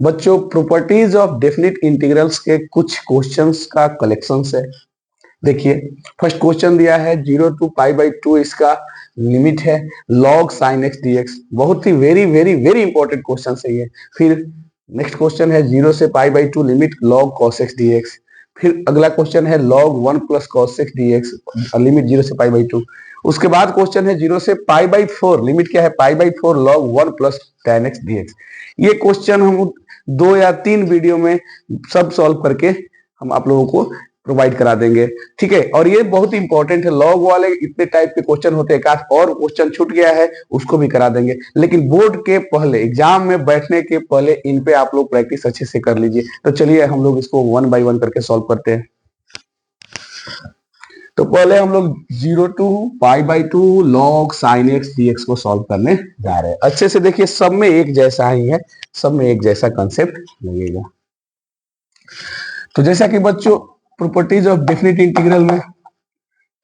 बच्चों properties of definite integrals के कुछ क्वेश्चंस का कलेक्शंस है। देखिए फर्स्ट क्वेश्चन दिया है 0 to π/2 इसका लिमिट है log sin x dx, बहुत ही very very very important question है ये। फिर नेक्स्ट क्वेश्चन है 0 से π/2 limit log cos x dx। फिर अगला क्वेश्चन है log 1 + cos x dx limit 0 से π/2। उसके बाद क्वेश्चन है 0 से π/4 लिमिट क्या है π/4 log 1 + tan x dx। ये क्वेश्चन हम 2 या 3 वीडियो में सब सॉल्व करके हम आप लोगों को प्रोवाइड करा देंगे, ठीक है। और ये बहुत इंपॉर्टेंट है, लॉग वाले इतने टाइप के क्वेश्चन होते हैं, एक आध और क्वेश्चन छूट गया है उसको भी करा देंगे, लेकिन बोर्ड के पहले एग्जाम में बैठने के पहले इन पे आप लोग प्रैक्टिस अच्छे से कर लीजिए। तो चलिए हम लोग इसको 1 by 1 करके सॉल्व करते हैं। तो पहले हम लोग 0 to π/2 log sin x dx को सॉल्व करने जा रहे हैं। अच्छे से देखिए, सब में एक जैसा ही है, सब में एक जैसा कंसेप्ट लगेगा। तो जैसा कि बच्चों प्रॉपर्टीज ऑफ डेफिनिट इंटीग्रल में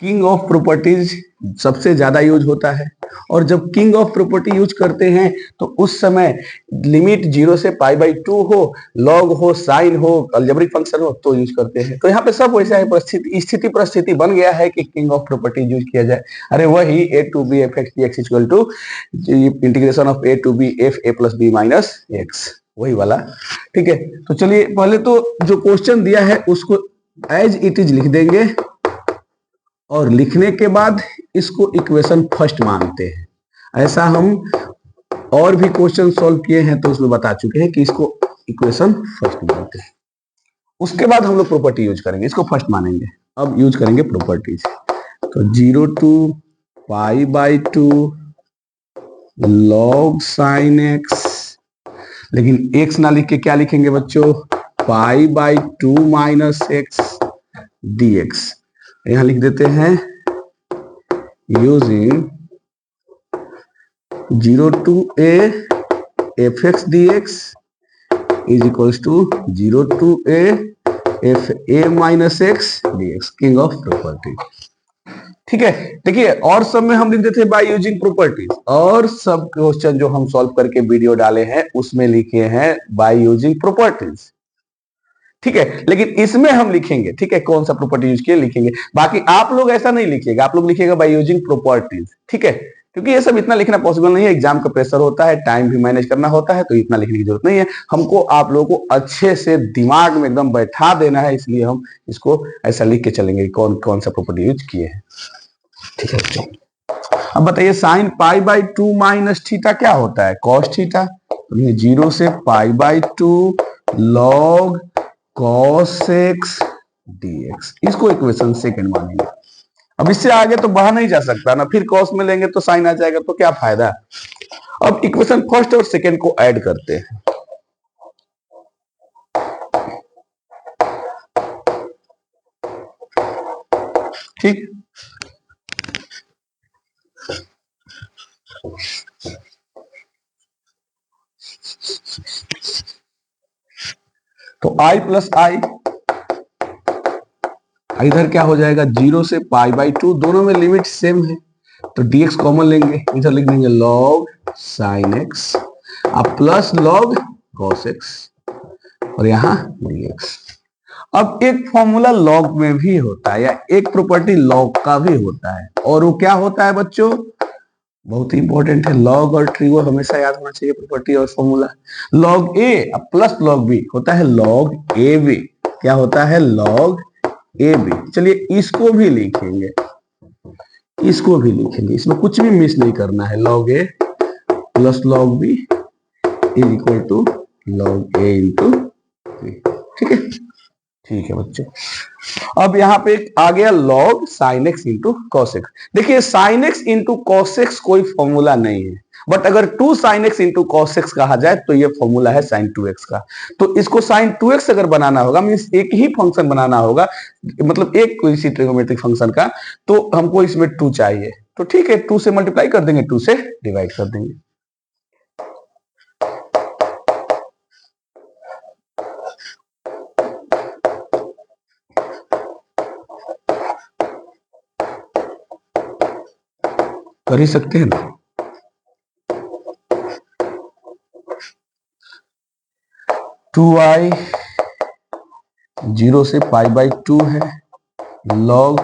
किंग ऑफ प्रॉपर्टीज सबसे ज्यादा यूज होता है, और जब किंग ऑफ प्रॉपर्टी यूज करते हैं तो उस समय लिमिट 0 से π/2 हो, लॉग हो, साइन हो, अलजेब्रिक फंक्शन हो तो यूज करते हैं। तो यहाँ पे सब वैसा है, परिस्थिति स्थिति परिस्थिति बन गया है कि किंग ऑफ प्रॉपर्टी यूज किया जाए। अरे वही a to b f x dx equal to integration of a to b f a + b - x, वही वाला, ठीक है। तो चलिए पहले तो जो क्वेश्चन दिया है उसको एज इट इज लिख देंगे, और लिखने के बाद इसको इक्वेशन फर्स्ट मानते हैं। ऐसा हम और भी क्वेश्चन सॉल्व किए हैं तो उसमें बता चुके हैं कि इसको इक्वेशन फर्स्ट मानते हैं। उसके बाद हम लोग प्रॉपर्टी यूज करेंगे, इसको फर्स्ट मानेंगे। अब यूज करेंगे प्रॉपर्टीज। तो 0 to π/2 log sin x, लेकिन x ना लिख के क्या लिखेंगे बच्चों, π/2 - x dx। यहां लिख देते हैं using 0 to a f x dx is equals to 0 to a f a - x dx, king of property, ठीक है। देखिए और सब में हम लिख देते हैं बाय यूजिंग प्रॉपर्टीज, और सब क्वेश्चन जो हम सॉल्व करके वीडियो डाले हैं उसमें लिखे हैं बाय यूजिंग प्रॉपर्टीज, ठीक है। लेकिन इसमें हम लिखेंगे, ठीक है, कौन सा प्रॉपर्टी यूज किए लिखेंगे। बाकी आप लोग ऐसा नहीं लिखिएगा, आप लोग लिखिएगा बाय यूजिंग प्रॉपर्टीज, ठीक है, क्योंकि ये सब इतना लिखना पॉसिबल नहीं है, एग्जाम का प्रेशर होता है, टाइम भी मैनेज करना होता है, तो इतना लिखने की जरूरत नहीं है। हमको आप लोगों को अच्छे से दिमाग में एकदम बैठा देना है, इसलिए हम इसको ऐसा लिख के चलेंगे कौन कौन सा प्रॉपर्टी यूज किए हैं, ठीक है। अब बताइए साइन π/2 माइनस थीटा क्या होता है, कॉस थीटा। 0 से π/2 log cos x dx, इसको इक्वेशन सेकंड मानेंगे। अब इससे आगे तो बढ़ा नहीं जा सकता ना, फिर cos में लेंगे तो साइन आ जाएगा, तो क्या फायदा। अब इक्वेशन फर्स्ट और सेकंड को ऐड करते हैं, ठीक। तो i + i, इधर क्या हो जाएगा 0 से π/2, दोनों में लिमिट सेम है तो dx कॉमन लेंगे, इधर लिख देंगे log sin x अब प्लस log cos x, और यहां dx। अब एक फॉर्मूला लॉग में भी होता है, या एक प्रॉपर्टी लॉग का भी होता है, और वो क्या होता है बच्चों, बहुत ही इंपॉर्टेंट है, लॉग और ट्रिगो हमेशा याद होना चाहिए प्रॉपर्टी और फॉर्मूला। लॉग ए अब प्लस लॉग बी होता है लॉग ए बी, क्या होता है लॉग ए बी। चलिए इसको भी लिखेंगे, इसको भी लिखेंगे, इसमें कुछ भी मिस नहीं करना है, log a plus log b is equal to log a into b, ठीक है, ठीक है बच्चों। अब यहाँ पे आ गया log sin x into cos x। देखिए sin x into cos x कोई फॉर्मूला नहीं है, बट अगर 2 sin x into cos x कहा जाए तो ये फॉर्मूला है sin 2x का। तो इसको sin 2x अगर बनाना होगा, मीन्स एक ही फंक्शन बनाना होगा, मतलब एक कोई सी ट्रिगोनोमेट्रिक फंक्शन का, तो हमको इसमें 2 चाहिए, तो ठीक है 2 से मल्टीप्लाई कर देंगे, 2 से डिवाइड कर देंगे। कर ही सकते हैं ना। 2i 0 से पाई बाई 2 है लॉग,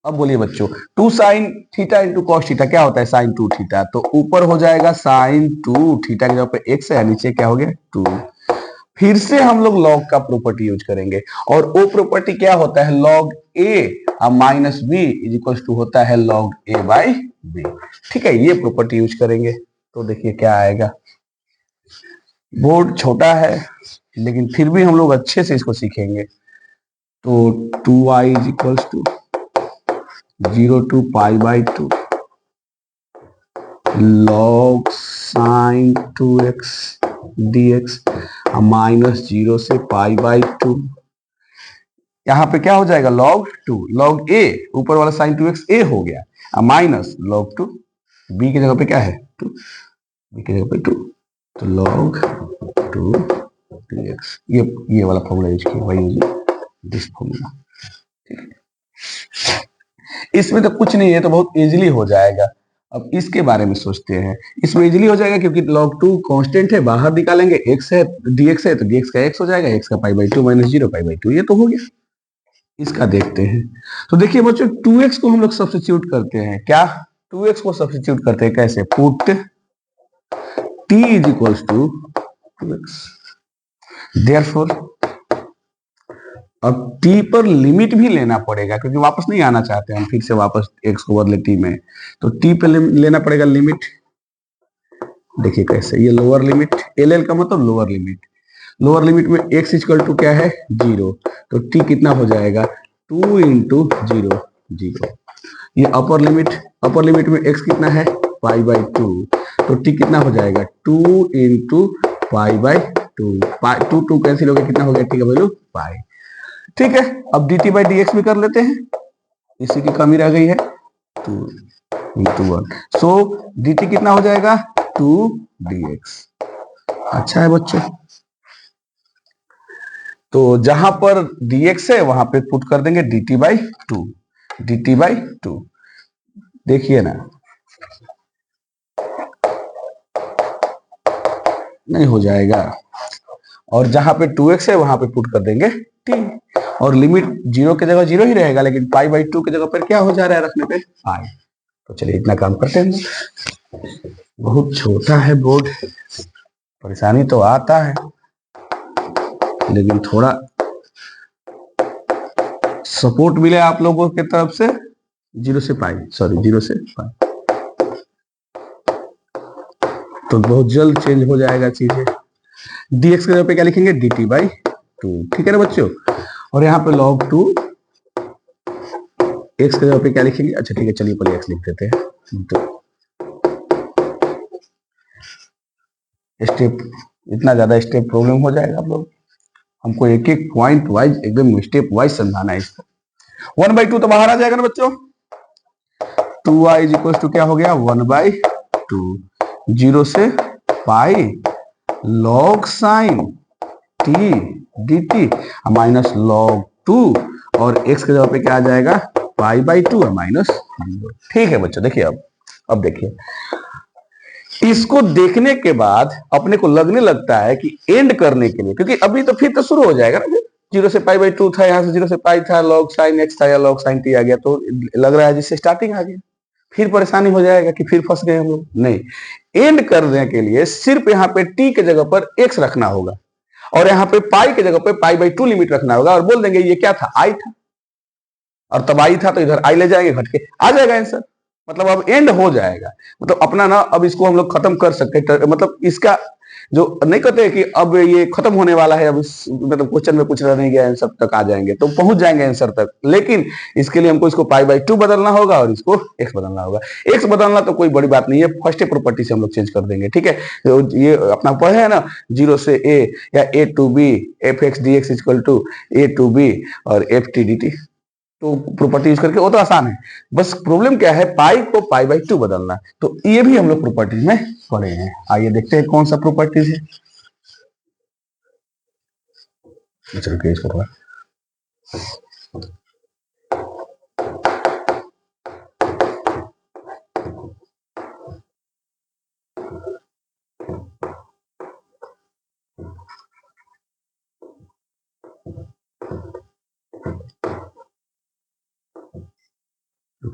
अब बोलिए बच्चों, 2 sine theta into cos theta क्या होता है, साइन 2 थीटा, तो ऊपर हो जाएगा साइन 2 थीटा की जगह पे x है, नीचे क्या हो गया 2। फिर से हम लोग लॉग का प्रॉपर्टी यूज करेंगे, और वो प्रॉपर्टी क्या होता है, log a minus b is equal to होता है लॉग ए बाई बी। ठीक है, ये प्रॉपर्टी यूज करेंगे, तो देखिए क्या आएगा। बोर्ड छोटा है लेकिन फिर भी हम लोग अच्छे से इसको सीखेंगे। तो 2y is equal to 0 to pi by 2 log sine 2x dx minus 0 से पाई बाई 2, यहाँ पे क्या हो जाएगा log 2 log a, ऊपर वाला साइन 2x a हो गया, माइनस log 2 b की जगह पे क्या है 2, b की जगह पे 2, तो log 2 dx, ये वाला फॉर्मूला यूज किया, वही यूज दिस फॉर्मूला। इसमें तो कुछ नहीं है, तो बहुत इजीली हो जाएगा। अब इसके बारे में सोचते हैं, इसमें इजीली हो जाएगा क्योंकि log 2 कांस्टेंट है, बाहर निकालेंगे, x है dx है, तो dx का x हो जाएगा, x का पाई बाई 2 माइनस 0 पाई बाई 2, ये तो हो गया। इसका देखते हैं, तो देखिए बच्चों 2x को हम लोग सब्स्टिट्यूट करते हैं, क्या 2x को सब्स्टिट्यूट करते हैं, कैसे, put t is equals to 2x, therefore अब t पर लिमिट भी लेना पड़ेगा क्योंकि वापस नहीं आना चाहते हम फिर से वापस x को बदले t में, तो t पे लेना पड़ेगा लिमिट। देखिए कैसे, ये लोअर लिमिट, एल का मतलब लोअर लिमिट, लोअर लिमिट में x इक्वल टू क्या है 0, तो t कितना हो जाएगा 2 इंटू 0 0। ये अपर लिमिट में x कितना है पाई बाई 2, तो t कितना हो जाएगा 2 into pi by 2, pi 2 2 cancel हो गया, कितना हो गया, ठीक है वैल्यू पाई। ठीक है, अब dt बाई dx भी कर लेते हैं, इसी की कमी रह गई है 2 इंटू 1, सो dt कितना हो जाएगा 2 dx। अच्छा है बच्चों, तो जहां पर dx है वहां पे पुट कर देंगे dt बाई 2, dt बाई 2, देखिए ना नहीं हो जाएगा, और जहां पे 2x है वहां पे पुट कर देंगे t, और लिमिट 0 की जगह 0 ही रहेगा, लेकिन पाई बाई 2 की जगह पर क्या हो जा रहा है रखने पे पाई। तो चलिए इतना काम करते हैं, बहुत छोटा है बोर्ड, परेशानी तो आता है लेकिन थोड़ा सपोर्ट मिले आप लोगों की तरफ से, 0 से पाई, सॉरी 0 से पाई, तो बहुत जल्द चेंज हो जाएगा चीजें। dx के जगह पे क्या लिखेंगे dt बाई 2, ठीक है ना बच्चों, और यहाँ पे log 2 x के जगह पे क्या लिखेंगे, अच्छा ठीक है चलिए पहले x लिख देते हैं, तो स्टेप, इतना ज्यादा स्टेप प्रॉब्लम हो जाएगा आप लोग, हमको एक एक पॉइंट वाइज एकदम स्टेप वाइज समझाना है इसको। 1/2 तो बाहर आ जाएगा ना बच्चों, 2y इज इक्वल टू क्या हो गया 1/2, 0 से pi log sign t dt minus log 2, और x के जगह पे क्या आ जाएगा पाई बाई 2 माइनस 0। ठीक है बच्चों, देखिए अब देखिए, इसको देखने के बाद अपने को लगने लगता है कि एंड करने के लिए, क्योंकि अभी तो फिर तो शुरू हो जाएगा ना, 0 से पाई बाई 2 था, यहाँ से 0 से पाई था, लॉग साइन x था या लॉग साइन t आ गया, तो लग रहा है जिससे स्टार्टिंग आ गया, फिर परेशानी हो जाएगा कि फिर फंस गए हम लोग, नहीं, एंड करने के लिए सिर्फ यहाँ पे t के जगह पर x रखना होगा, और यहाँ पे पाई की जगह पे पाई बाई 2 लिमिट रखना होगा, और बोल देंगे ये क्या था आई था, और तब आई था तो इधर आई ले जाएंगे, घट के आ जाएगा आंसर, मतलब अब एंड हो जाएगा, मतलब अपना ना अब इसको हम लोग खत्म कर सकते हैं, मतलब इसका जो नहीं कहते कि अब ये खत्म होने वाला है, अब इस मतलब क्वेश्चन में पूछ रहा नहीं गया आंसर तक आ जाएंगे, तो पहुंच जाएंगे आंसर तक, लेकिन इसके लिए हमको इसको पाई बाई 2 बदलना होगा और इसको x बदलना होगा। x बदलना तो कोई बड़ी बात नहीं है, फर्स्ट प्रॉपर्टी से हम लोग चेंज कर देंगे, ठीक है, तो ये अपना पढ़े है ना 0 से a या a to b f x d x equal to a to b और एफ टी डी टी, तो प्रॉपर्टी यूज करके वो तो आसान है, बस प्रॉब्लम क्या है पाई को पाई बाई 2 बदलना, तो ये भी हम लोग प्रॉपर्टीज में पढ़े हैं। आइए देखते हैं कौन सा प्रॉपर्टीज है, चलिए इसको थोड़ा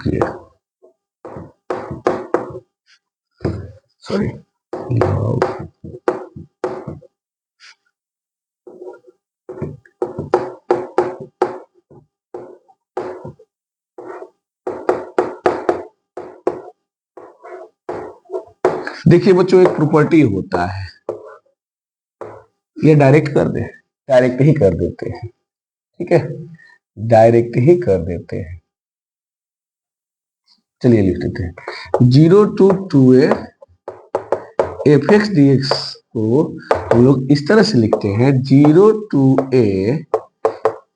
रुकिए, सॉरी, लॉग देखिए बच्चों, एक प्रॉपर्टी होता है, ये डायरेक्ट कर दे, डायरेक्ट ही कर देते हैं, ठीक है, डायरेक्ट ही कर देते हैं। चलिए लिख देते हैं 0 to 2a F x d x को हम लोग इस तरह से लिखते हैं 0 to a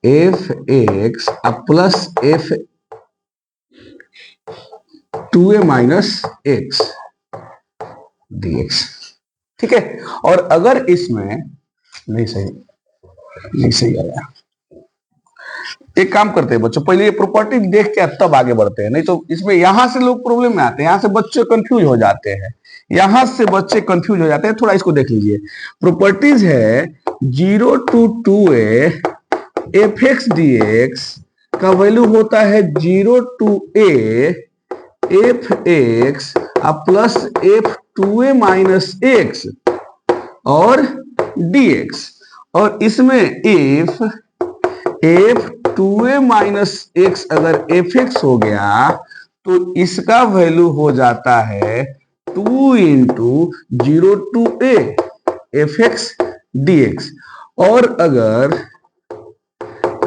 F x plus F 2a minus x d x, ठीक है। और अगर इसमें नहीं सही आया, एक काम करते हैं बच्चों, पहले ये प्रॉपर्टी देख के तब आगे बढ़ते हैं, नहीं तो इसमें यहां से लोग प्रॉब्लम में आते हैं, यहां से बच्चे कंफ्यूज हो जाते हैं, यहां से बच्चे कंफ्यूज हो जाते हैं। थोड़ा इसको देख लीजिए, प्रॉपर्टीज है 0 to 2a F x d x का वैल्यू होता है 0 to a F x plus F 2a minus x और dx, और इसमें एफ 2a माइनस एक्स अगर एफ एक्स हो गया तो इसका वैल्यू हो जाता है 2 into 0 to a F x d x, और अगर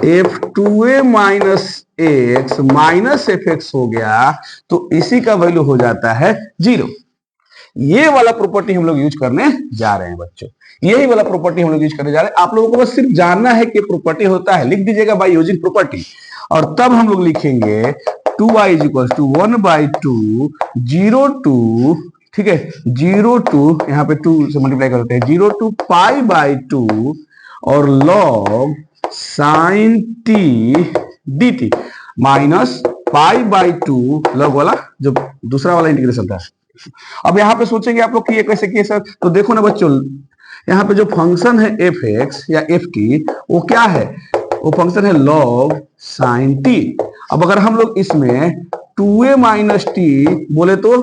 F 2a minus x minus F x हो गया तो इसी का वैल्यू हो जाता है 0। ये वाला प्रॉपर्टी हम लोग यूज करने जा रहे हैं बच्चों, यही वाला प्रॉपर्टी हम लोग यूज करने जा रहे हैं। आप लोगों को बस सिर्फ जानना है कि प्रॉपर्टी होता है, लिख दीजिएगा बाय यूजिंग प्रॉपर्टी, और तब हम लोग लिखेंगे 2y is equal to 1/2 0 to, ठीक है, 0 to यहाँ पे 2 से मल्टीप्लाई करते हैं 0 to π/2 और log sin t dt minus π/2 log वाला जो दूसरा वाला इंटीग्रेशन था। अब यहाँ पे सोचेंगे आप लोग कि ये कैसे किए सर, तो देखो ना बच्चों, यहाँ पे जो फंक्शन है एफ एक्स या एफ टी वो क्या है, वो फंक्शन है log sin t। अब अगर हम लोग इसमें 2a माइनस टी बोले तो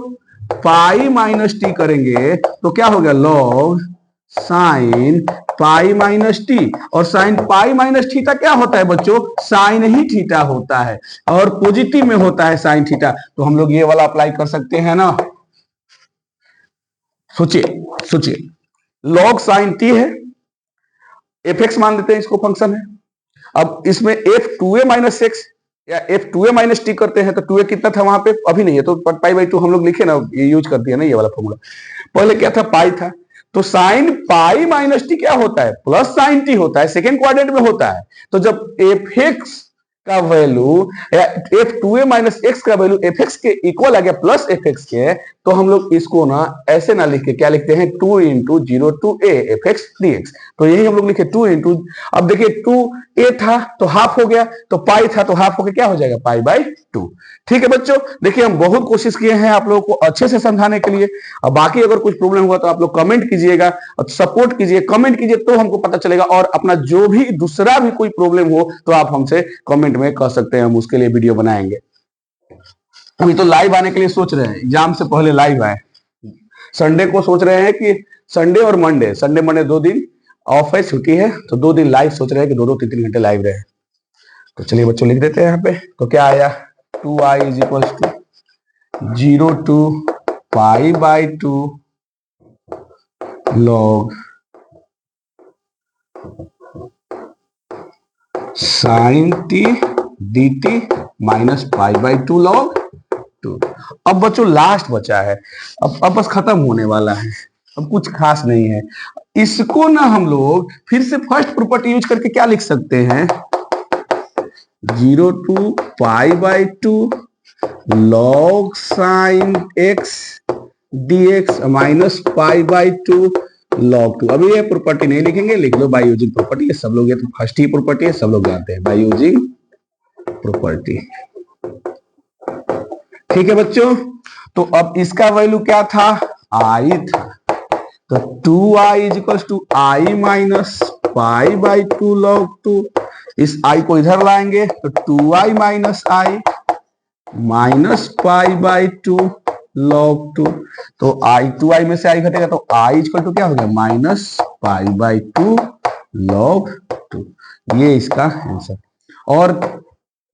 पाई माइनस टी करेंगे तो क्या हो गया log sin pi minus T, और साइन पाई माइनस थीटा क्या होता है बच्चों, साइन ही थीटा होता है, और पॉजिटिव में होता है साइन थीटा, तो हम लोग ये वाला अप्लाई कर सकते हैं ना। सोचिए log sin t है, एफ एक्स मान देते हैं इसको फंक्शन है। अब इसमें एफ 2a माइनस एक्स या एफ 2a माइनस टी करते हैं तो 2a कितना था वहां पे, अभी नहीं है तो π/2 हम लोग लिखे ना, ये यूज कर दिया ना ये वाला फॉर्मूला। पहले क्या था, पाई था, तो साइन पाई माइनस टी क्या होता है, प्लस साइन टी होता है, सेकेंड क्वाड्रेंट में होता है। तो जब एफ एक्स का वैल्यू या एफ 2a माइनस एक्स का वैल्यू एफ एक्स के इक्वल आ गया प्लस एफ एक्स के, तो हम लोग इसको ना ऐसे ना लिख के क्या लिखते हैं 2 into 0 to a F x d x, तो यही हम लोग लिखे 2 इंटू, अब देखिए 2a था तो हाफ हो गया, तो पाई था तो हाफ हो गया, क्या हो जाएगा π/2। ठीक है बच्चों, देखिए हम बहुत कोशिश किए हैं आप लोगों को अच्छे से समझाने के लिए, और बाकी अगर कुछ प्रॉब्लम हुआ तो आप लोग कमेंट कीजिएगा और सपोर्ट कीजिए, कमेंट कीजिए तो हमको पता चलेगा, और अपना जो भी दूसरा भी कोई प्रॉब्लम हो तो आप हमसे कमेंट में कह सकते हैं, हम उसके लिए वीडियो बनाएंगे। अभी तो लाइव आने के लिए सोच रहे हैं, एग्जाम से पहले लाइव आए, संडे को सोच रहे हैं कि संडे और मंडे, संडे मंडे 2 दिन ऑफ है, छुट्टी है, तो 2 दिन लाइव सोच रहे हैं कि 2-2 3-3 घंटे लाइव रहे। तो चलिए बच्चों लिख देते हैं यहाँ पे, तो क्या आया 2i is equal to 0 to π/2 log sin t dt minus π/2 log 2। अब बच्चों लास्ट बचा है, अब बस खत्म होने वाला है, अब कुछ खास नहीं है। इसको ना हम लोग फिर से फर्स्ट प्रॉपर्टी यूज करके क्या लिख सकते हैं, 0 to π/2 log sin x dx minus π/2 log 2। अभी ये प्रॉपर्टी नहीं लिखेंगे, लिख लो बाय यूजिंग प्रॉपर्टी, ये सब लोग, ये तो फर्स्ट ही प्रॉपर्टी है, सब लोग जानते हैं बाय यूजिंग प्रॉपर्टी। ठीक है बच्चों, तो अब इसका वैल्यू क्या था, i था, तो 2i is equal to i minus π/2 log 2, इस i को इधर लाएंगे तो 2i माइनस i -π/2 log 2। तो i में से i घटेगा तो i इक्वल टू क्या हो गया, -π/2 log 2। ये इसका आंसर। और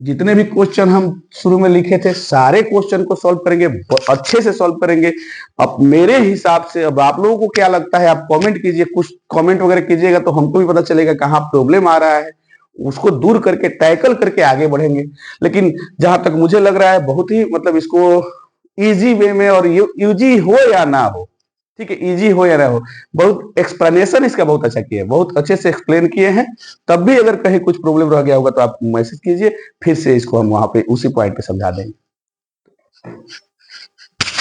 जितने भी क्वेश्चन हम शुरू में लिखे थे सारे क्वेश्चन को सॉल्व करेंगे, अच्छे से सॉल्व करेंगे। अब मेरे हिसाब से अब आप लोगों को क्या लगता है, आप कमेंट कीजिए, कुछ कमेंट वगैरह कीजिएगा तो हमको भी पता चलेगा कहाँ प्रॉब्लम आ रहा है, उसको दूर करके टैकल करके आगे बढ़ेंगे। लेकिन जहां तक मुझे लग रहा है बहुत ही मतलब इसको इजी वे में, और यूजी हो या ना हो, ठीक है, इजी हो या ना हो, बहुत एक्सप्लेनेशन इसका बहुत अच्छा किया है, बहुत अच्छे से एक्सप्लेन किए हैं। तब भी अगर कहीं कुछ प्रॉब्लम रह गया होगा तो आप मैसेज कीजिए, फिर से इसको हम वहां पे उसी पॉइंट पे समझा देंगे।